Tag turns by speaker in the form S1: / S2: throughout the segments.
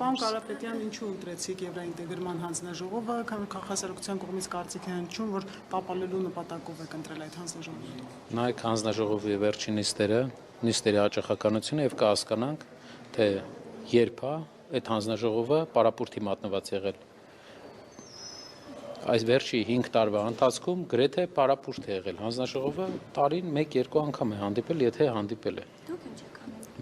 S1: Պարոն Կարապետյան, ինչու ընտրեցիք Եվրաինտեգրման հանձնաժողովը, քաղաքասարակության կողմից կարծիք է հնչում, որ տապալելու նպատակով եք ընտրել այդ հանձնաժողովը։
S2: Նայեք հանձնաժողովի վերջին նիստերի հաճախականությունը եւ կհասկանանք, թե երբ է այդ հանձնաժողովը պարապուրտի մատնված եղել։ Այս վերջի 5 տարվա ընթացքում գրեթե պարապուրտ է եղել հանձնաժողովը, տարին 1-2 անգամ է հանդիպել, եթե հանդիպել է։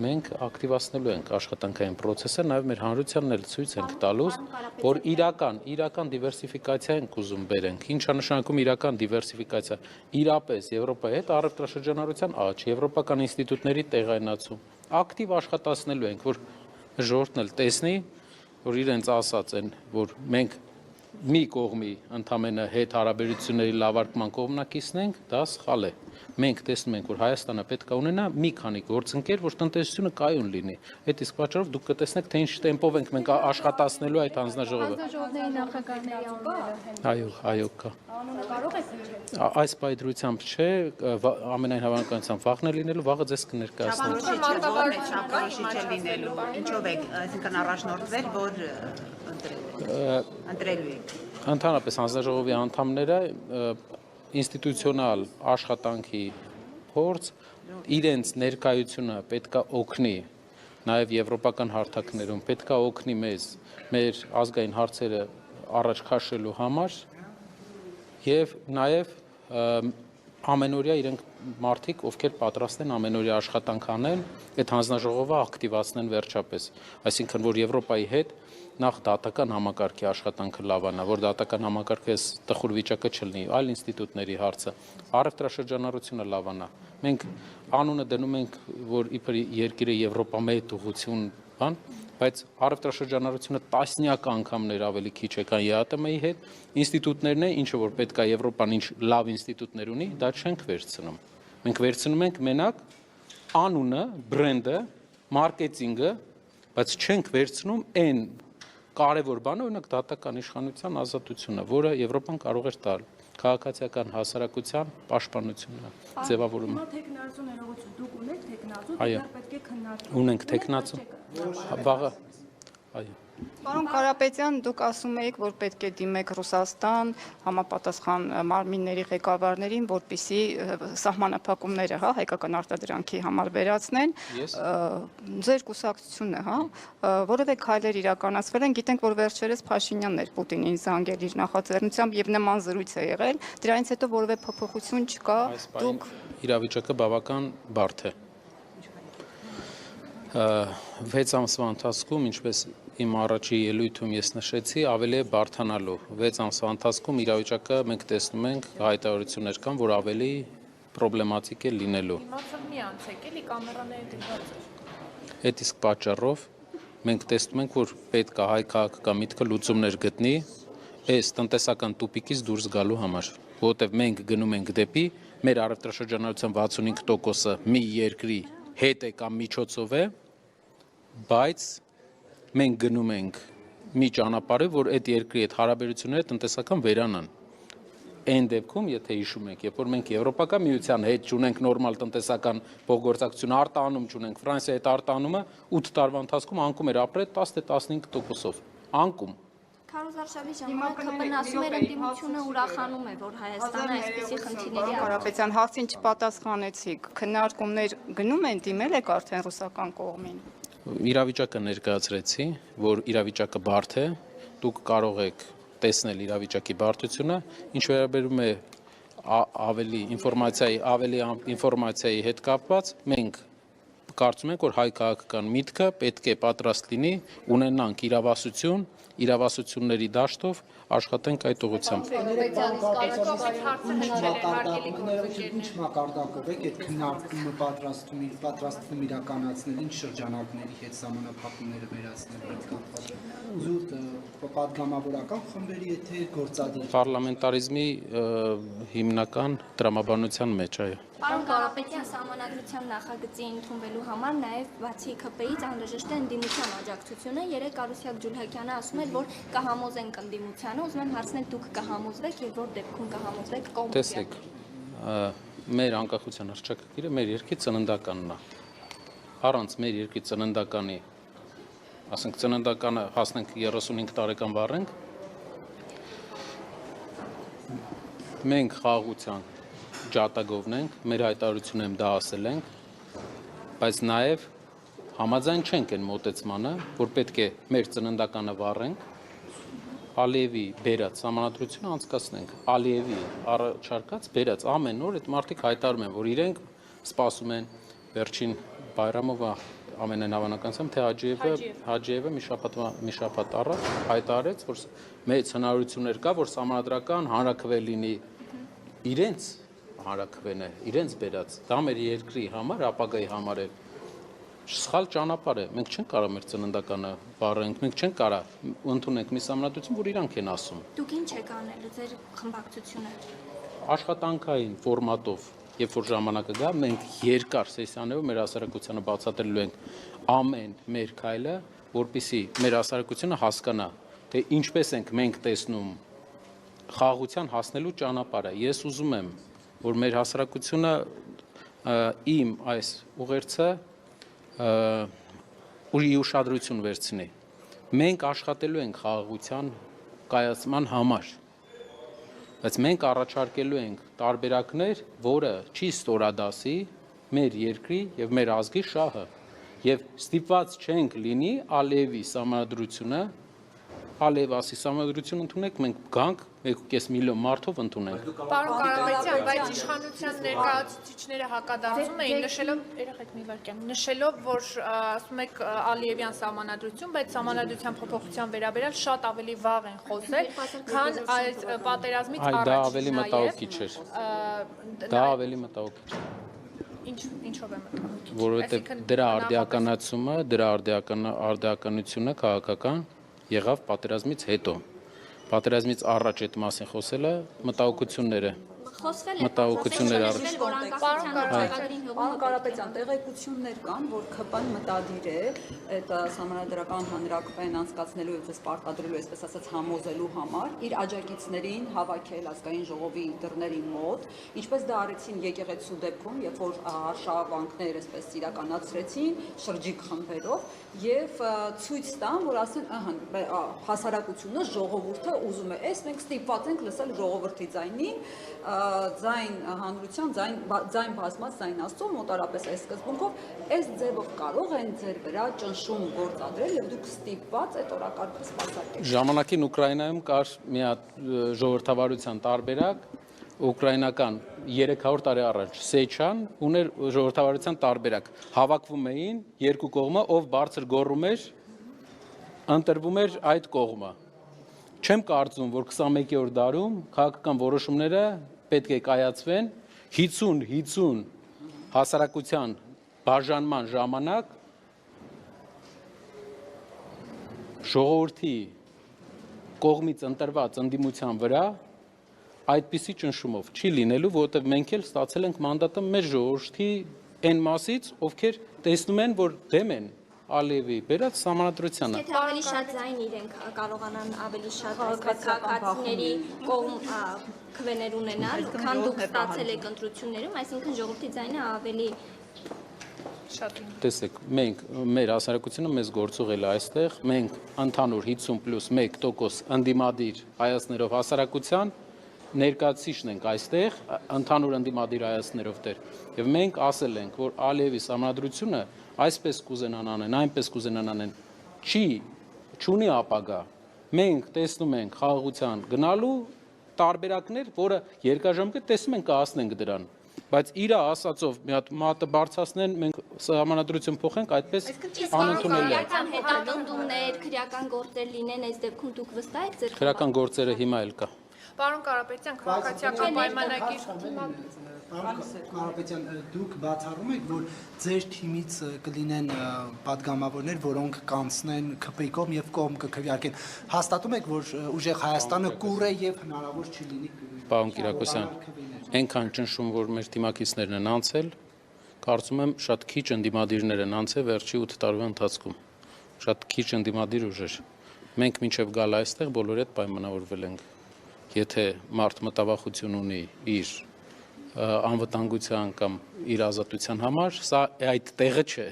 S2: Մենք ակտիվացնելու ենք աշխատանքային process-ը, նաև մեր հանրությանն էլ ցույց ենք տալուց, որ իրական դիվերսիֆիկացիա ենք ուզում բերենք։ Ինչա նշանակում իրական դիվերսիֆիկացիա։ Իրապես Եվրոպայի հետ առևտրաշրջանառության աճ, եվրոպական ինստիտուտների տեղայնացում, ակտիվ աշխատացնելու ենք, որ ժողովուրդն էլ տեսնի, որ իրենց ասած են, որ մենք մի կողմի ընդամենը հետ հարաբերությունների լավարկման կողմնակիցն ենք, դա սխալ է։ Մենք տեսնում ենք, որ Հայաստանը պետք է ունենա մի քանի գործընկեր, որ տնտեսությունը կայուն լինի։ Այդ իսկ պատճառով դուք կտեսնեք, թե ինչ տեմպով ենք մենք աշխատացնելու այդ հանձնաժողովը։
S3: Հանձնաժողովների նախագահների անունները
S2: Այո, կա։
S3: Անունը կարող եք հնչել։
S2: Այս պայծրությամբ չէ, ամենայն հավանականությամբ վաղն է լինելու, վաղը ձեզ կներկայացնեմ։
S4: Չափորոշիչ է լինելու։ Ինչով եք, այսինքն առաջնորդվել, որ ընտրելու եք։
S2: Ընդհանրապես հանձնաժողովի անդամները ինստիտուցիոնալ աշխատանքի փորձ, իրենց ներկայությունը պետքա օգնի, նաև եվրոպական հարթակներում պետքա օգնի մեզ մեր ազգային հարցերը առաջ քաշելու համար եւ նաև ամենօրյա իրենք մարդիկ, ովքեր պատրաստ են ամենօրյա աշխատանք անեն, այդ հանձնաժողովը ակտիվացնեն վերջապես, այսինքն որ Եվրոպայի հետ նախ դատական համակարգի աշխատանքը լավանա, որ դատական համակարգը տխուր վիճակը չլինի, այլ ինստիտուտների հարցը, առևտրաշրջանառությունը լավանա։ Մենք անունը դնում ենք, որ իբր երկիրը Եվրոպամետ ուղղություն բան, բայց առևտրաշրջանառությունը տասնյակ անգամներ ավելի քիչ է, քան ԵԱՏՄ-ի հետ, ինստիտուտներն են, ինչը որ պետք է Եվրոպան ինչ լավ ինստիտուտներ ունի, դա չենք վերցնում։ Մենք վերցնում ենք մենակ անունը, բրենդը, մարքեթինգը, բայց չենք վերցնում այն կարևոր բանը, օրինակ դատական իշխանության ազատությունը, որը Եվրոպան կարող էր տալ, քաղաքացիական հասարակության պաշտպանությունը, ձևավորումը։
S3: Հիմա տեխնացու ներողություն, դուք ունեք տեխնացու,
S2: Այո,
S3: դեռ պետք է քննարկել։
S2: ունենք տեխնացու, վաղը, այո։
S5: Պարոն Կարապետյան, դուք ասում եք, որ պետք է դիմեք Ռուսաստան համապատասխան մարմինների ղեկավարներին, որպեսզի սահմանափակումները, հայկական արտադրանքի համար վերացնեն, ձեր կուսակցությունը, որևէ քայլեր իրականացվել են, գիտենք, որ վերջերս Փաշինյանն էր Պուտինին զանգել իր նախաձեռնությամբ եւ նման զրույց է եղել, դրանից հետո որևէ փոփոխություն չկա, դուք
S2: իրավիճակը բավական բարդ է։ 6 ամսվա ընթացքում, ինչպես իմ առաջի ելույթում ես նշեցի, ավելի է բարդանալու։ 6 ամսվա ընթացքում իրավիճակը մենք տեսնում ենք հայտարարություններ կան, որ ավելի պրոբլեմատիկ է լինելու։
S3: Իմացավ մի անցեք, էլի կամերաները դրված է։
S2: Այդ իսկ պատճառով մենք տեսնում ենք, որ պետք է հայ քաղաքական միտքը լուծումներ գտնի այս տնտեսական տուպիկից դուրս գալու համար, որովհետև մենք գնում ենք դեպի մեր առևտրաշրջանառության 65%-ը մի երկրի հետ է կամ միջոցով է, բայց մենք գնում ենք մի ճանապարհով, որ այդ երկրի հետ հարաբերությունները տնտեսական վերանան։ Այն դեպքում, եթե հիշում եք, երբ որ մենք Եվրոպական միության հետ չունենք նորմալ տնտեսական փոխգործակցություն, արտանում չունենք, Ֆրանսիայի հետ արտանումը 8 տարվա ընթացքում անկում էր ապրել 10-15%-ով։ Անկում։
S6: Քարոզ Արշավի ժամանակ ԿՊ-ն ասում էր ընդդիմությունը ուրախանում է, որ Հայաստանը այսպիսի խնդիրների
S5: Կարապետյան հարցին չպատասխանեցիք, քննարկումներ գնում են, դիմել եք արդեն ռուսական կողմին։
S2: Իրավիճակը ներկայացրեցի, որ իրավիճակը բարդ է, դուք կարող եք տեսնել իրավիճակի բարդությունը, ինչ վերաբերում է ավելի ինֆորմացիայի հետ կապված, մենք կարծում ենք, որ հայ քաղաքական միտքը պետք է պատրաստ լինի, ունենանք իրավասությունների դաշտով աշխատենք այդ ուղղությամբ։
S7: Ինչ մակարդակով եք այդ քննարկումը պատրաստվում իրականացնել, ինչ շրջանակների հետ սահմանափակումները վերացնելու հետ կապված։ Զուտ պատգամավորական խմբերի եթե գործադիր
S2: Պարլամենտարիզմի հիմնական տրամաբանության մեջ, այո։
S6: Պարոն Կարապետյան, սահմանադրության նախագծի ընդունվելու համար նաև բացի ԿՊ-ից անհրաժեշտ է ընդդիմության աջակցությունը։ Երեկ Արուսյակ Ջուլհակյանը ասում էր, որ կհամոզենք ընդդիմությանը, ուզում եմ հարցնել, դուք կհամոզվեք եւ որ դեպքում կհամոզվեք կողմից։
S2: Տեսեք, մեր անկախության հռչակագիրը մեր երկրի ծննդականն է։ Առանց մեր երկրի ծննդականի ասենք ծննդականը հասնենք 35 տարեկան վառենք, մենք խաղաղության ջատագովն ենք, մեր հայտարարությունը դա ասել ենք, բայց նաև համաձայն չենք այն մոտեցմանը, որ պետք է մեր ծննդականը վառենք, Ալիևի բերած համանadrությունը անցկացնենք, Ալիևի առաջարկած բերած ամեն օր այդ մարդիկ հայտարարում են, որ իրենք սպասում են վերջին Բայրամովը ամենայն հավանականությամբ թե Հաջիևը մի շաբաթ առաջ հայտարարեց, որ մեծ հնարավորություններ կա, որ համանդրական հանրաքվե լինի իրենց հանրաքվեն է, իրենց բերած, դա մեր երկրի համար, ապագայի համար է սխալ ճանապարհ է, մենք չենք կարող մեր ծննդականը վառենք, մենք չենք կարող ընդունենք մի համանդրություն, որ իրանք են ասում։
S6: Դուք ինչ եք անելու ձեր խմբակցությունը։
S2: Աշխատանքային ֆորմատով, երբ որ ժամանակը գա, մենք երկար սեսիաներով մեր հասարակությանը բացատրելու ենք ամեն մեր քայլը, որպեսզի մեր հասարակությունը հասկանա, թե ինչպես ենք մենք տեսնում խաղաղության հասնելու ճանապարհը։ Ես ուզում եմ, որ մեր հասարակությունը իմ այս ուղերձը ուրի ուշադրություն վերցնի։ Մենք աշխատելու ենք խաղաղության կայացման համար, բայց մենք առաջարկելու ենք տարբերակներ, որը չի ստորադասի մեր երկրի եւ մեր ազգի շահը, եւ ստիպված չենք լինի Ալիևի համանդրությունը, Ալիևասի համանդրություն ընդունենք, մենք գանք 1.5 միլիոն մարդով ընդունենք։
S3: Պարոն Կարապետյան, բայց իշխանության ներկայացուցիչները հակադարձում էին, նշելով, որ ասում եք Ալիևյան համանդրություն, բայց համանդրության փոփոխության վերաբերյալ շատ ավելի վաղ են խոսել, քան այդ պատերազմից առաջ։
S2: Դա ավելի մտահոգիչ էր։ Դա ավելի մտահոգիչ էր։
S3: Ինչով է մտահոգիչ։
S2: Որովհետև դրա արդիականացումը, դրա արդիականությունը քաղաքական եղավ պատերազմից հետո։ Պատերազմից առաջ այդ մասին խոսելը մտահոգությունները մտահոգություններ առ։
S4: Պարոն Կարապետյան, տեղեկություններ կան, որ ՔՊ-ն մտադիր է այդ համանդրական հանրաքվեն անցկացնելու եւ պարտադրելու, այսպես ասած, համոզելու համար իր աջակիցներին հավաքել ազգային ժողովի դռների մոտ, ինչպես դա արեցին եկեղեցու դեպքում, երբ որ արշավանքներ այսպես իրականացրեցին շրջիկ խմբերով եւ ցույց տան, որ ասեն, հասարակությունը, ժողովուրդը ուզում է, այս մենք ստիպված ենք լսել ժողովրդի ձայնին, ձայն հանրության, ձայն բազմած, ձայն Աստծո, մոտարապես այս սկզբունքով, այս ձևով կարող են ձեր վրա ճնշում գործադրել եւ դուք ստիպված այդ օրակարգը սպասարկել։
S2: Ժամանակին Ուկրաինայում կար մի հատ ժողովրդավարության տարբերակ, ուկրաինական 300 տարի առաջ Սեչան ուներ ժողովրդավարության տարբերակ, հավաքվում էին երկու կողմը, ով բարձր գոռում էր, ընտրվում էր այդ կողմը։ Չեմ կարծում, որ 21-րդ դարում քաղաքական որոշումները պետք է կայացվեն 50 հասարակության բաժանման ժամանակ ժողովրդի կողմից ընտրված ընդդիմության վրա այդպիսի ճնշումով չի լինելու, որովհետև մենք էլ ստացել ենք մանդատը մեր ժողովրդի այն մասից, ովքեր տեսնում են, որ դեմ են Ալիևի բերած համանդրությանը։
S6: Եթե ավելի շատ ձայն իրենք կարողանան ավելի շատ քաղաքացիների կողմ քվեներ ունենալ, քան դուք ստացել եք ընտրություններում, այսինքն ժողովրդի ձայնը ավելի շատ է։
S2: Տեսեք, մենք մեր հասարակությունը մեզ գործուղել է այստեղ, մենք ընդհանուր 50+1% ընդդիմադիր հայացքներով հասարակության ներկայացուցիչն ենք այստեղ, ընդհանուր ընդդիմադիր հայացքներով դեր։ Եվ մենք ասել ենք, որ Ալիևի համանդրությունը այսպես կուզենան անեն, այնպես կուզենան անեն, չունի ապագա։ Մենք տեսնում ենք խաղաղության գնալու տարբերակներ, որը երկարաժամկետ տեսնում ենք կհասնենք դրան, բայց իր ասածով մի հատ մատը բարձրացնեն, մենք համանդրություն փոխենք, այդպես անընդունել է։
S6: Հետապնդումներ, քրեական գործեր լինեն, այս դեպքում դուք վստահ եք ձեր
S2: Քրեական գործերը հիմա էլ կա։
S3: Պարոն Կարապետյան, քաղաքացիական պայմանագիր
S7: Կարապետյան, դուք բացառում եք, որ ձեր թիմից կլինեն պատգամավորներ, որոնք կանցնեն ՔՊ-ի կողմ եւ կողմ կքվեարկեն։ Հաստատում եք, որ ուժեղ Հայաստանը կուր է եւ հնարավոր չի լինի։
S2: Պարոն Կիրակոսյան, այնքան ճնշում, որ մեր թիմակիցներն են անցել, կարծում եմ շատ քիչ ընդդիմադիրներ են անցել վերջի 8 տարվա ընթացքում։ Շատ քիչ ընդդիմադիր ուժեր։ Մենք մինչև գալ այստեղ բոլորի հետ պայմանավորվել ենք։ Եթե մարդ մտավախություն ունի իր անվտանգության կամ իր ազատության համար, սա այդ տեղը չէ,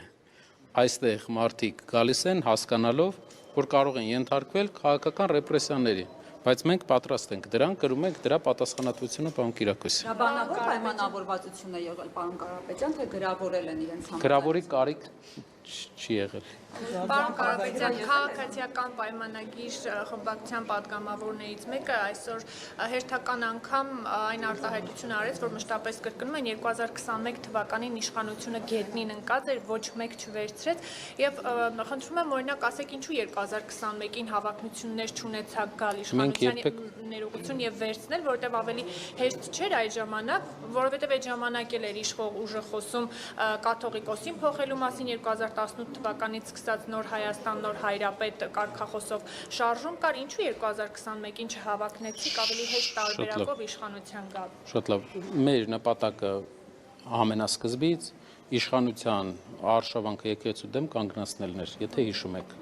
S2: այստեղ մարդիկ գալիս են հասկանալով, որ կարող են ենթարկվել քաղաքական ռեպրեսիաների, բայց մենք պատրաստ ենք դրան, կրում ենք դրա պատասխանատվությունը պարոն Կիրակոսյան։
S4: Դա բանավոր պայմանավորվածություն է եղել պարոն Կարապետյան, թե գրավորել են իրենց համաձայնությունը։
S2: Գրավորի կարիք չի եղել։
S3: Պարոն Կարապետյան, քաղաքացիական պայմանագիր խմբակցության պատգամավորներից մեկը այսօր հերթական անգամ այն արտահայտությունը արեց, որ մշտապես կրկնում են 2021 թվականին իշխանությունը գետնին ընկած էր, ոչ մեկ չվերցրեց եւ խնդրում եմ օրինակ ասեք ինչու 2021-ին հավակնություններ չունեցաք գալ իշխանության ներողություն եւ վերցնել, որովհետեւ ավելի հեշտ չէր այդ ժամանակ, որովհետեւ այդ ժամանակ էլ էր իշխող ուժը խոսում կաթողիկոսին փոխելու մասին 2018 թվականից սկսած նոր Հայաստան, նոր Հայրապետ կարգախոսով շարժում կար, ինչու 2021-ին չհավակնեցիք ավելի հեշտ տարբերակով իշխանության գալ։
S2: Շատ լավ։ Մեր նպատակը ամենասկզբից իշխանության արշավանքը եկեղեցու դեմ կանգնացնելն էր, եթե հիշում եք։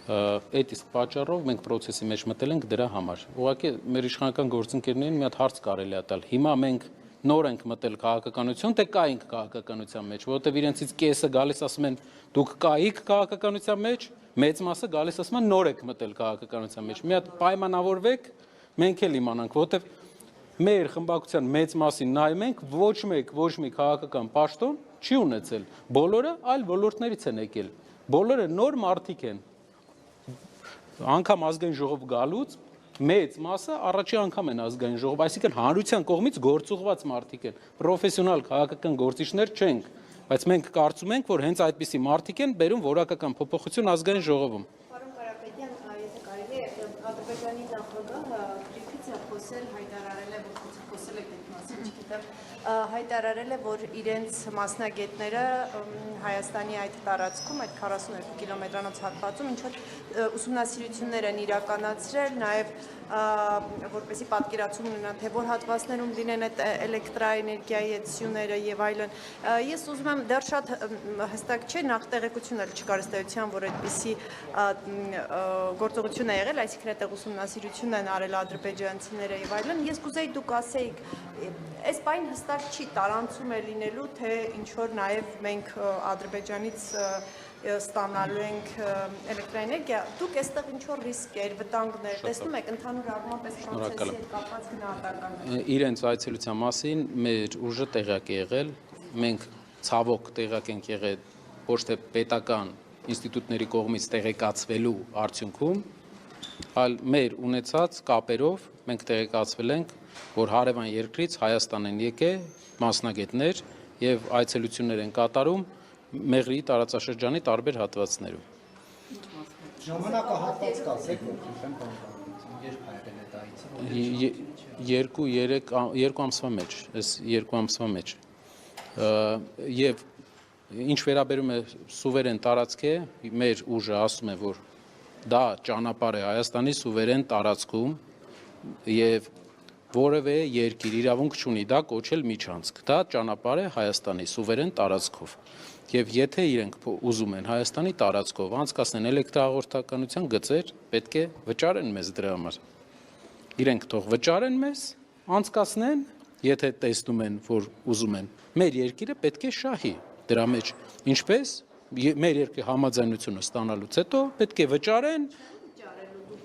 S2: Այդ իսկ պատճառով մենք process-ի մեջ մտել ենք դրա համար։ Ուղղակի մեր իշխանական գործընկերներին մի հատ հարց կարելի է տալ։ Հիմա մենք նոր ենք մտել քաղաքականություն, թե կայինք քաղաքականության մեջ, որովհետև իրենցից կեսը գալիս ասում են դուք կայիք քաղաքականության մեջ, մեծ մասը գալիս ասում են նոր եք մտել քաղաքականության մեջ։ Մի հատ պայմանավորվեք, մենք էլ իմանանք, որովհետև մեր խմբակցության մեծ մասին նայում ենք, ոչ մի քաղաքական պաշտոն չի ունեցել։ Բոլորը այլ ոլորտներից են եկել։ Բոլորը նոր մարդիկ են։ Անգամ ազգային ժողով գալուց մեծ մասը առաջի անգամ են ազգային ժողով, այսինքն հանրության կողմից գործուղված մարդիկ են, պրոֆեսիոնալ քաղաքական գործիչներ չենք, բայց մենք կարծում ենք, որ հենց այդպիսի մարդիկ են բերում որակական փոփոխություն ազգային ժողովում։
S8: Պարոն Կարապետյան, եթե կարելի է, Ադրբեջանի նախագահը Գրիֆիցը խոսել, հայտարարել է, որ խոսել եք այդ մասին, չգիտեմ, հայտարարել է, որ իրենց մասնագետները Հայաստանի այդ տարածքում, այդ 42 կիլոմետրանոց հատվածում ինչ-որ ուսումնասիրություններ են իրականացրել, նաև որպեսզի պատկերացում ունենան, թե որ հատվածներում լինեն այդ էլեկտրաէներգիայի այցությունները եւ այլն։ Ես ուզում եմ դեռ շատ հստակ չէ, նախ տեղեկություններ չկար ըստ էության, որ այդպիսի գործողություն է եղել, այսինքն այդտեղ ուսումնասիրություն են արել ադրբեջանցիները եւ այլն։ Ես կուզեի դուք ասեիք, այս բան հստակ չի, տարանցում է լինելու, թե ինչ որ նաև մենք Ադրբեջանից ստանալու ենք էլեկտրաէներգիա, դուք այստեղ ինչ որ ռիսկեր, վտանգներ տեսնում եք ընդհանուր առմամբ այս process-ի հետ կապված գնահատական։
S2: Իրենց այցելության մասին մեր ուժը տեղյակ է եղել, մենք ցավոք տեղյակ ենք եղել ոչ թե պետական ինստիտուտների կողմից տեղեկացվելու արդյունքում, այլ մեր ունեցած կապերով մենք տեղեկացվել ենք, որ հարևան երկրից Հայաստան են եկել մասնագետներ եւ այցելություններ են կատարում Մեղրիի տարածաշրջանի տարբեր հատվածներում։
S7: Ժամանակահատված կասեք, որ քիչ երբ հայրեն է դա այցը։ 2 ամսվա մեջ, այս 2 ամսվա մեջ։ Եվ ինչ վերաբերում է սուվերեն տարածք է, մեր ուժը ասում է, որ դա ճանապարհ է Հայաստանի սուվերեն տարածքում եւ որևէ երկիր իրավունք չունի դա կոչել միջանցք։ Դա ճանապարհ է Հայաստանի սուվերեն տարածքով։ Եվ եթե իրենք ուզում են Հայաստանի տարածքով անցկացնեն էլեկտրահաղորդականության գծեր, պետք է վճարեն մեզ դրա համար։ Իրենք թող վճարեն մեզ, անցկացնեն, եթե տեսնում են, որ ուզում են։ Մեր երկիրը պետք է շահի դրա մեջ։ Ինչպես մեր երկրի համաձայնությունը ստանալուց հետո պետք է վճարեն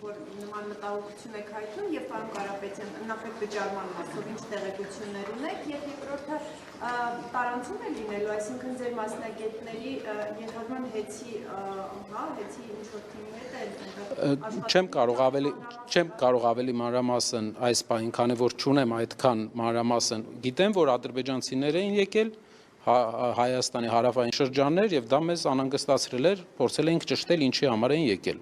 S8: Նման մտահոգություն եք հայտնում եւ պարոն Կարապետյան, նախ այդ վճարման մասով ինչ տեղեկություններ ունեք եւ երկրորդը տարանցում է լինելու, այսինքն ձեր մասնագետների ենթադրման հեծի, հեծի ինչ-որ թիմի հետ
S2: Չեմ կարող ավելի մանրամասն այս պահին, քանի որ չունեմ այդքան մանրամասն, գիտեմ, որ ադրբեջանցիներ էին եկել Հայաստանի հարավային շրջաններ եւ դա մեզ անհանգստացրել էր, փորձել էինք ճշտել ինչի համար են եկել։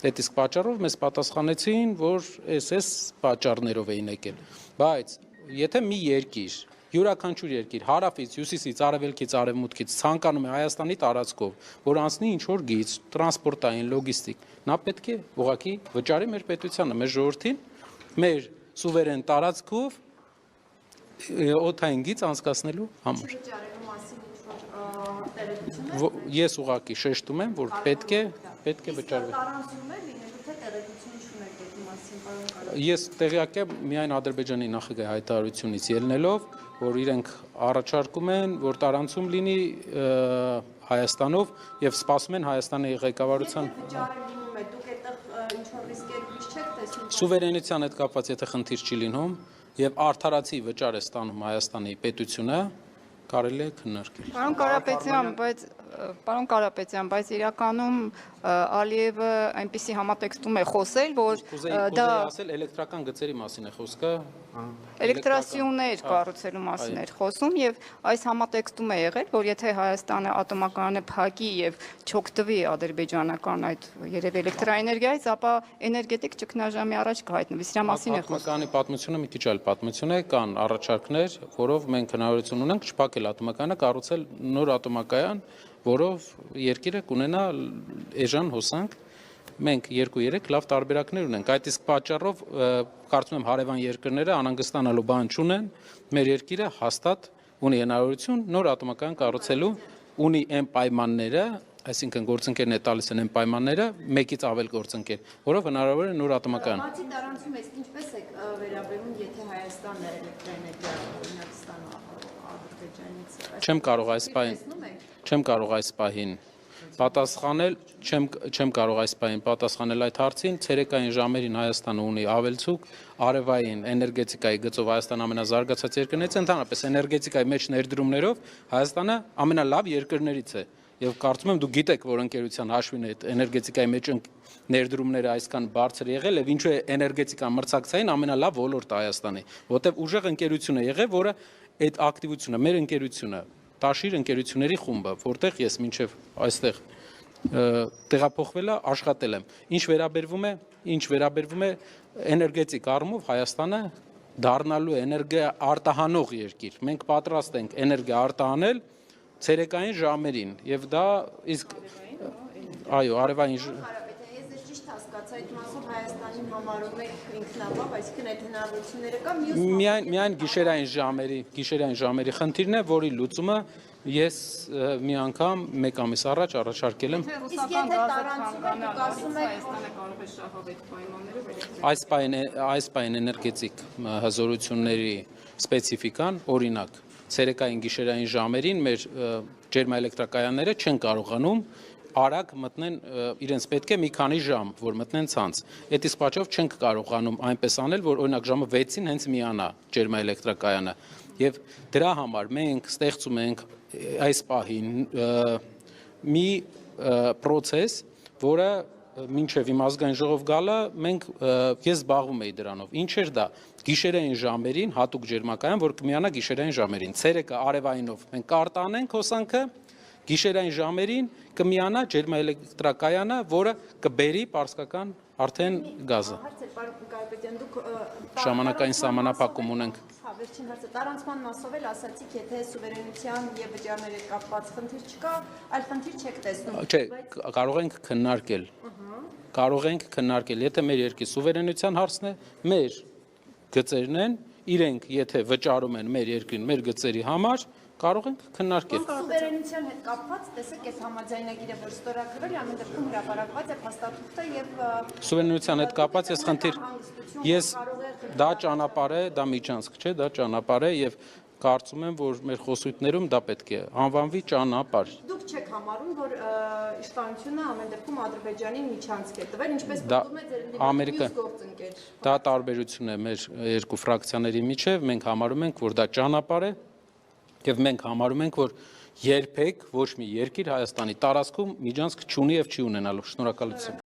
S2: Այդ իսկ պատճառով մեզ պատասխանեցին, որ այս պատճառներով էին եկել։ Բայց եթե մի երկիր, յուրաքանչյուր երկիր հարավից, հյուսիսից, արևելքից, արևմուտքից ցանկանում է Հայաստանի տարածքով, որ անցնի ինչ որ գիծ, տրանսպորտային, լոգիստիկ, նա պետք է ուղղակի վճարի մեր պետությանը, մեր ժողովրդին, մեր սուվերեն տարածքով օդային գիծ անցկացնելու համար։ Ես ուղղակի շեշտում եմ, որ պետք է վճարվի։ Ես տեղյակ եմ միայն Ադրբեջանի նախագահի հայտարարությունից ելնելով, որ իրենք առաջարկում են, որ տարանցում լինի Հայաստանով եւ սպասում են Հայաստանի ղեկավարության
S8: Վճարը լինում է, դուք այդտեղ ինչ-որ ռիսկեր միշտ չեք տեսնում։
S2: սուվերենության հետ կապված եթե խնդիր չի լինում եւ արդարացի վճար է ստանում Հայաստանի պետությունը, կարելի է քննարկել։
S5: Պարոն Կարապետյան, բայց իրականում Ալիևը այնպիսի համատեքստում է խոսել, որ
S2: Կուզեի ասել էլեկտրական գծերի մասին է խոսքը,
S5: էլեկտրասյուներ կառուցելու մասին էր խոսում եւ այս համատեքստում է եղել, որ եթե Հայաստանը ատոմակայանը փակի եւ չօգտվի ադրբեջանական այդ երևի էլեկտրաէներգիայից, ապա էներգետիկ ճգնաժամի առաջ կհայտնվի։ Սրա մասին է խոսքը։
S2: Ատոմակայանի պատմությունը մի քիչ այլ պատմություն է, կան առաջարկներ, որով մենք հնարավորություն ունենք չփակել ատոմակայանը, կառուցել նոր ատոմակայան, որով երկիրը կունենա էժան հոսանք։ Մենք 2-3 լավ տարբերակներ ունենք։ Այդ իսկ պատճառով կարծում եմ հարևան երկրները անհանգստանալու բան չունեն։ Մեր երկիրը հաստատ ունի հնարավորություն նոր ատոմակայան կառուցելու, ունի այն պայմանները, այսինքն գործընկերն է տալիս են այն պայմանները, մեկից ավել գործընկեր, որով հնարավոր է նոր ատոմակայան։
S8: Բացի տարանցում եք, ինչպես եք վերաբերվում, եթե Հայաստանը էլեկտրաէներգիա օրինակ ստանա Ադրբեջանից։
S2: Չեմ կարող այս պահին պատասխանել, չեմ կարող այս պահին պատասխանել այդ հարցին։ Ցերեկային ժամերին Հայաստանը ունի ավելցուկ, արևային էներգետիկայի գծով Հայաստանը ամենազարգացած երկրներից է, ընդհանրապես էներգետիկայի մեջ ներդրումներով Հայաստանը ամենալավ երկրներից է։ Եվ կարծում եմ դուք գիտեք, որ ընկերության հաշվին այդ էներգետիկայի մեջ ներդրումները այսքան բարձր եղել եւ ինչու է էներգետիկան մրցակցային ամենալավ ոլորտը Հայաստանի, որտեղ ուժեղ ընկերություն է եղել, որը այդ ակտիվությունը, մեր ընկերությունը, Տաշիր ընկերությունների խումբը, որտեղ ես մինչև այստեղ տեղափոխվելա աշխատել եմ։ Ինչ վերաբերվում է էներգետիկ առումով Հայաստանը դառնալու է էներգիա արտահանող երկիր։ Մենք պատրաստ ենք էներգիա արտահանել ցերեկային ժամերին եւ դա իսկ այո, արևային
S8: Ես ճիշտ հասկացա, այդ մասով Հայաստանին համարում եք ինքնաբավ, այսինքն այդ հնարավորությունները կա մյուս
S2: միայն գիշերային ժամերի խնդիրն է, որի լուծումը ես մի անգամ մեկ ամիս առաջ առաջարկել եմ։
S8: Իսկ եթե տարանցում եք, դուք ասում եք
S5: Հայաստանը կարող է շահավ այդ պայմաններով
S2: Այս պայն էներգետիկ հզորությունների սպეციფիկան, օրինակ, ցերեկային գիշերային ժամերին մեր ջերմաէլեկտրակայանները չեն կարողանում արագ մտնեն, իրենց պետք է մի քանի ժամ, որ մտնեն ցանց։ Այդ իսկ պատճառով չենք կարողանում այնպես անել, որ օրինակ ժամը 6-ին հենց միանա ջերմաէլեկտրակայանը։ Եվ դրա համար մենք ստեղծում ենք այս պահին մի process, որը մինչև իմ ազգային ժողով գալը ես զբաղվում էի դրանով։ Ինչ էր դա։ Գիշերային ժամերին հատուկ ջերմակայան, որ կմիանա գիշերային ժամերին։ Ցերեկը արևայինով մենք կարտանենք հոսանքը, գիշերային ժամերին կմիանա ջերմաէլեկտրակայանը, որը կբերի պարսկական արդեն գազը։
S8: Հարց է, պարոն Կարապետյան, դուք
S2: Ժամանակային սահմանափակում ունենք։
S8: Հա, վերջին հարցը, տարանցման մասով էլ ասացիք, եթե սուվերենության եւ վճարների հետ կապված խնդիր չկա, այլ խնդիր չեք տեսնում։
S2: Չէ, կարող ենք քննարկել, եթե մեր երկրի սուվերենության հարցն է, մեր գծերն են, իրենք եթե վճարում են մեր երկրին, մեր գծերի համար, կարող ենք քննարկել։
S8: Սուվերենության հետ կապված, տեսեք, այս համաձայնագիրը, որ ստորագրվել է, ամեն դեպքում հրապարակված է փաստաթուղթը եւ
S2: Սուվերենության հետ կապված դա ճանապարհ է, դա միջանցք չէ, դա ճանապարհ է եւ կարծում եմ, որ մեր խոսույթներում դա պետք է անվանվի ճանապարհ։
S8: Դուք չեք համարում, որ իշխանությունը ամեն դեպքում Ադրբեջանին միջանցք է տվել, ինչպես պատմում է ձեր մյուս գործընկեր։
S2: Դա տարբերություն է մեր երկու ֆրակցիաների միջև, մենք համարում ենք, որ դա ճանապարհ է եւ մենք համարում ենք, որ երբեք ոչ մի երկիր Հայաստանի տարածքում միջանցք չունի եւ չի ունենալու։ Շնորհակալություն։